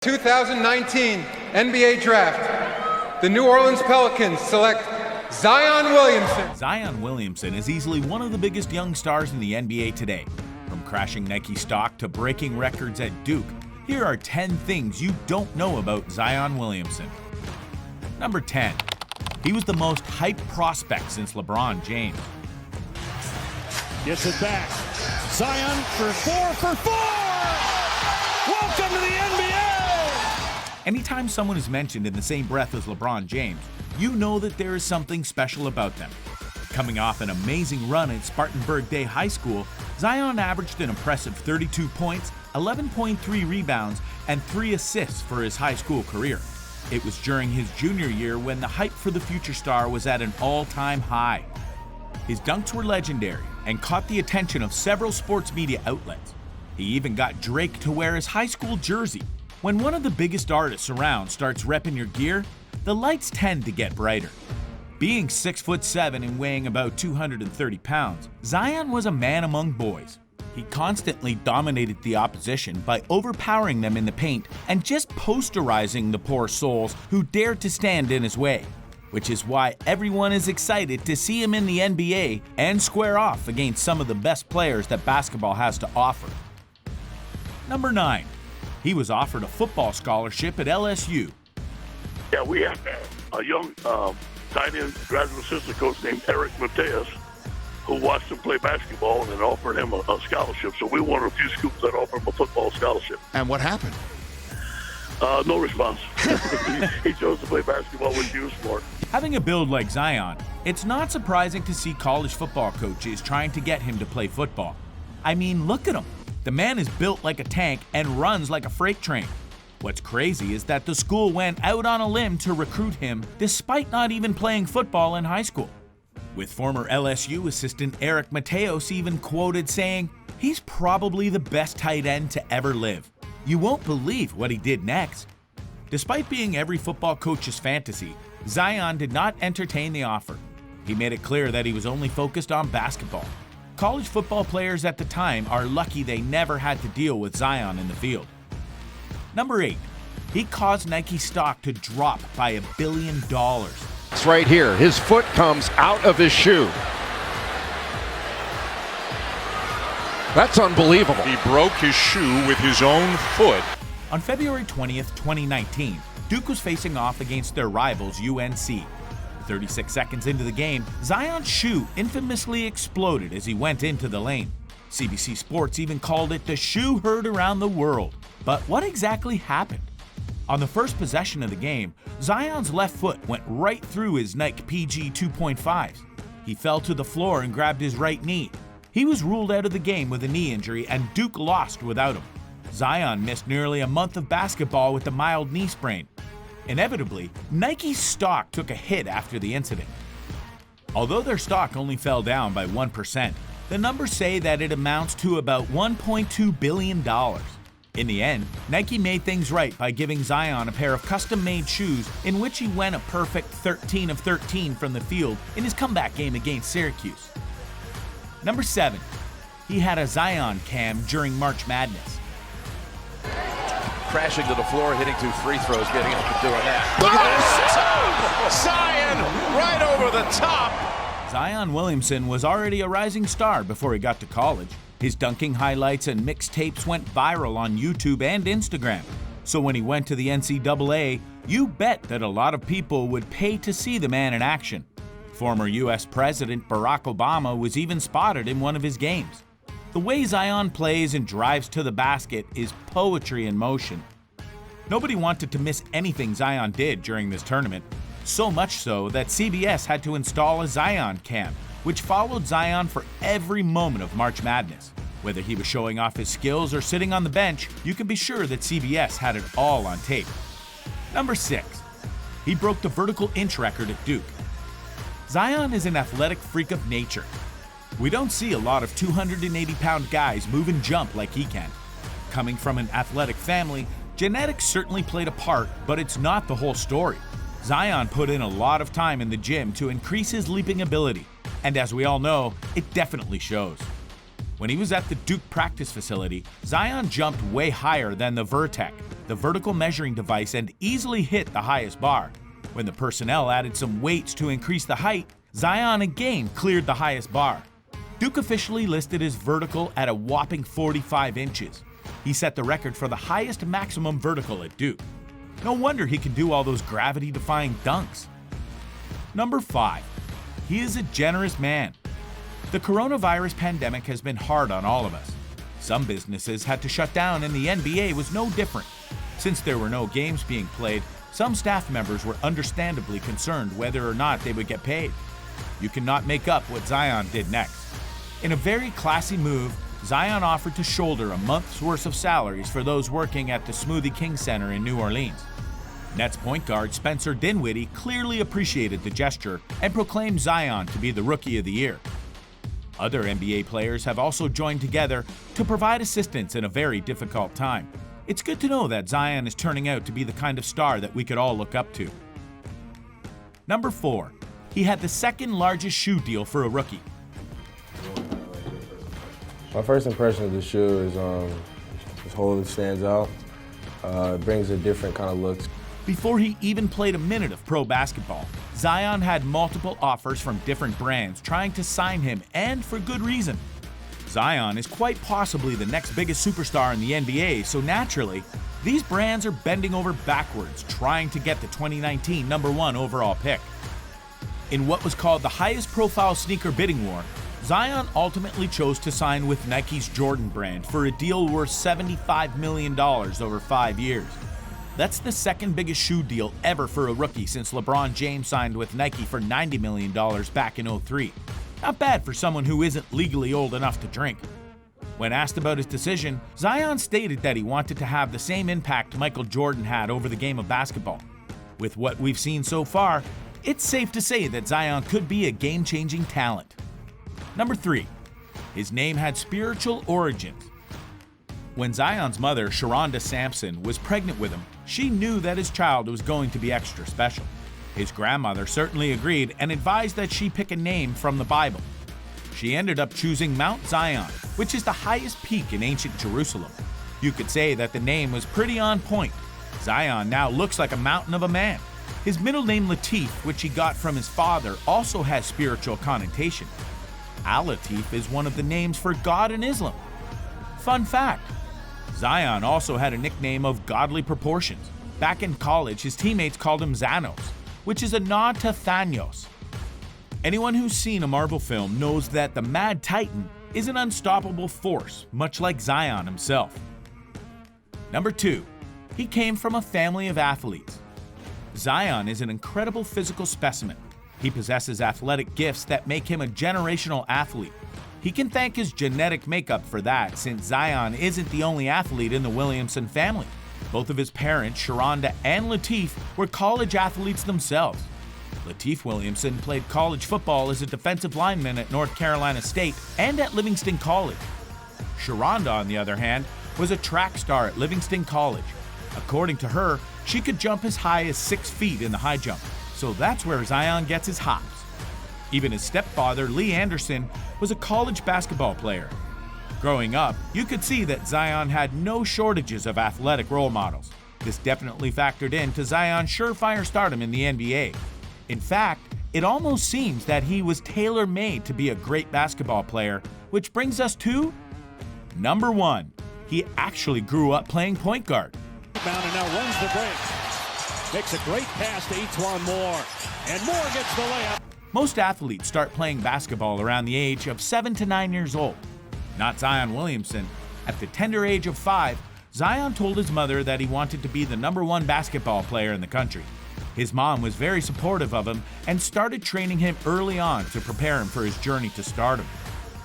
2019 NBA Draft. The New Orleans Pelicans select Zion Williamson. Zion Williamson is easily one of the biggest young stars in the NBA today. From crashing Nike stock to breaking records at Duke, here are 10 things you don't know about Zion Williamson. Number 10. He was the most hyped prospect since LeBron James. Gets it back. Zion for four. Welcome to the NBA! Anytime someone is mentioned in the same breath as LeBron James, you know that there is something special about them. Coming off an amazing run at Spartanburg Day High School, Zion averaged an impressive 32 points, 11.3 rebounds, and 3 assists for his high school career. It was during his junior year when the hype for the future star was at an all-time high. His dunks were legendary and caught the attention of several sports media outlets. He even got Drake to wear his high school jersey. When one of the biggest artists around starts repping your gear, the lights tend to get brighter. Being 6'7" and weighing about 230 pounds, Zion was a man among boys. He constantly dominated the opposition by overpowering them in the paint and just posterizing the poor souls who dared to stand in his way, which is why everyone is excited to see him in the NBA and square off against some of the best players that basketball has to offer. Number 9. He was offered a football scholarship at LSU. Yeah, we had a young tight end graduate assistant coach named Eric Mateus who watched him play basketball and then offered him a scholarship. So we were one of a few schools that offered him a football scholarship. And what happened? No response. He chose to play basketball with U Sport. Having a build like Zion, it's not surprising to see college football coaches trying to get him to play football. I mean, look at him. The man is built like a tank and runs like a freight train. What's crazy is that the school went out on a limb to recruit him despite not even playing football in high school. With former LSU assistant Eric Mateos even quoted saying, "He's probably the best tight end to ever live. You won't believe what he did next." Despite being every football coach's fantasy, Zion did not entertain the offer. He made it clear that he was only focused on basketball. College football players at the time are lucky they never had to deal with Zion in the field. Number 8. He caused Nike stock to drop by $1 billion. It's right here. His foot comes out of his shoe. That's unbelievable. He broke his shoe with his own foot. On February 20th, 2019, Duke was facing off against their rivals UNC. 36 seconds into the game, Zion's shoe infamously exploded as he went into the lane. CBC Sports even called it the shoe heard around the world. But what exactly happened? On the first possession of the game, Zion's left foot went right through his Nike PG 2.5s. He fell to the floor and grabbed his right knee. He was ruled out of the game with a knee injury, and Duke lost without him. Zion missed nearly a month of basketball with a mild knee sprain. Inevitably, Nike's stock took a hit after the incident. Although their stock only fell down by 1%, the numbers say that it amounts to about $1.2 billion. In the end, Nike made things right by giving Zion a pair of custom-made shoes in which he went a perfect 13 of 13 from the field in his comeback game against Syracuse. Number 7. He had a Zion cam during March Madness. Crashing to the floor, hitting 2 free throws, getting up and doing that. Look at this! Zion right over the top! Zion Williamson was already a rising star before he got to college. His dunking highlights and mixtapes went viral on YouTube and Instagram. So when he went to the NCAA, you bet that a lot of people would pay to see the man in action. Former US President Barack Obama was even spotted in one of his games. The way Zion plays and drives to the basket is poetry in motion. Nobody wanted to miss anything Zion did during this tournament, so much so that CBS had to install a Zion cam, which followed Zion for every moment of March Madness. Whether he was showing off his skills or sitting on the bench, you can be sure that CBS had it all on tape. Number 6. He broke the vertical inch record at Duke. Zion is an athletic freak of nature. We don't see a lot of 280-pound guys move and jump like he can. Coming from an athletic family, genetics certainly played a part, but it's not the whole story. Zion put in a lot of time in the gym to increase his leaping ability, and as we all know, it definitely shows. When he was at the Duke practice facility, Zion jumped way higher than the Vertec, the vertical measuring device and easily hit the highest bar. When the personnel added some weights to increase the height, Zion again cleared the highest bar. Duke officially listed his vertical at a whopping 45 inches. He set the record for the highest maximum vertical at Duke. No wonder he can do all those gravity-defying dunks. Number 5. He is a generous man. The coronavirus pandemic has been hard on all of us. Some businesses had to shut down, and the NBA was no different. Since there were no games being played, some staff members were understandably concerned whether or not they would get paid. You cannot make up what Zion did next. In a very classy move, Zion offered to shoulder a month's worth of salaries for those working at the Smoothie King Center in New Orleans. Nets point guard Spencer Dinwiddie clearly appreciated the gesture and proclaimed Zion to be the Rookie of the Year. Other NBA players have also joined together to provide assistance in a very difficult time. It's good to know that Zion is turning out to be the kind of star that we could all look up to. Number 4. He had the second largest shoe deal for a rookie. My first impression of the shoe is this hole that stands out. It brings a different kind of look. Before he even played a minute of pro basketball, Zion had multiple offers from different brands trying to sign him, and for good reason. Zion is quite possibly the next biggest superstar in the NBA, so naturally, these brands are bending over backwards trying to get the 2019 #1 overall pick. In what was called the highest profile sneaker bidding war, Zion ultimately chose to sign with Nike's Jordan brand for a deal worth $75 million over 5 years. That's the second biggest shoe deal ever for a rookie since LeBron James signed with Nike for $90 million back in '03. Not bad for someone who isn't legally old enough to drink. When asked about his decision, Zion stated that he wanted to have the same impact Michael Jordan had over the game of basketball. With what we've seen so far, it's safe to say that Zion could be a game-changing talent. Number 3. His name had spiritual origins. When Zion's mother, Sharonda Sampson, was pregnant with him, she knew that his child was going to be extra special. His grandmother certainly agreed and advised that she pick a name from the Bible. She ended up choosing Mount Zion, which is the highest peak in ancient Jerusalem. You could say that the name was pretty on point. Zion now looks like a mountain of a man. His middle name Latif, which he got from his father, also has spiritual connotation. Al-Latif is one of the names for God in Islam. Fun fact, Zion also had a nickname of godly proportions. Back in college, his teammates called him Xanos, which is a nod to Thanos. Anyone who's seen a Marvel film knows that the Mad Titan is an unstoppable force, much like Zion himself. Number 2. He came from a family of athletes. Zion is an incredible physical specimen. He possesses athletic gifts that make him a generational athlete. He can thank his genetic makeup for that, since Zion isn't the only athlete in the Williamson family. Both of his parents, Sharonda and Latif, were college athletes themselves. Latif Williamson played college football as a defensive lineman at North Carolina State and at Livingston College. Sharonda, on the other hand, was a track star at Livingston College. According to her, she could jump as high as 6 feet in the high jump, so that's where Zion gets his hops. Even his stepfather, Lee Anderson, was a college basketball player. Growing up, you could see that Zion had no shortages of athletic role models. This definitely factored into Zion's surefire stardom in the NBA. In fact, it almost seems that he was tailor-made to be a great basketball player, which brings us to number 1. He actually grew up playing point guard. And now runs the break. Makes a great pass to Etuan Moore. And Moore gets the layup. Most athletes start playing basketball around the age of 7 to 9 years old. Not Zion Williamson. At the tender age of 5, Zion told his mother that he wanted to be the #1 basketball player in the country. His mom was very supportive of him and started training him early on to prepare him for his journey to stardom.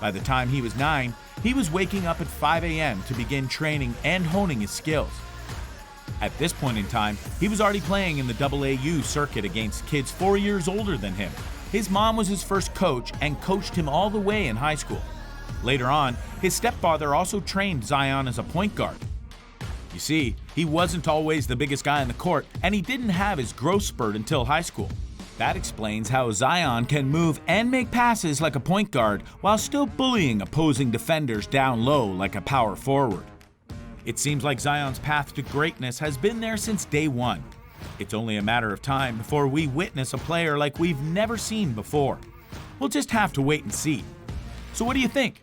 By the time he was 9, he was waking up at 5 a.m. to begin training and honing his skills. At this point in time, he was already playing in the AAU circuit against kids 4 years older than him. His mom was his first coach and coached him all the way in high school. Later on, his stepfather also trained Zion as a point guard. You see, he wasn't always the biggest guy on the court, and he didn't have his growth spurt until high school. That explains how Zion can move and make passes like a point guard while still bullying opposing defenders down low like a power forward. It seems like Zion's path to greatness has been there since day one. It's only a matter of time before we witness a player like we've never seen before. We'll just have to wait and see. So what do you think?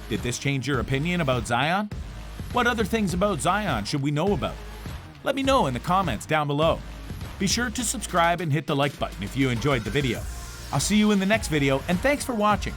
Did this change your opinion about Zion? What other things about Zion should we know about? Let me know in the comments down below. Be sure to subscribe and hit the like button if you enjoyed the video. I'll see you in the next video, and thanks for watching.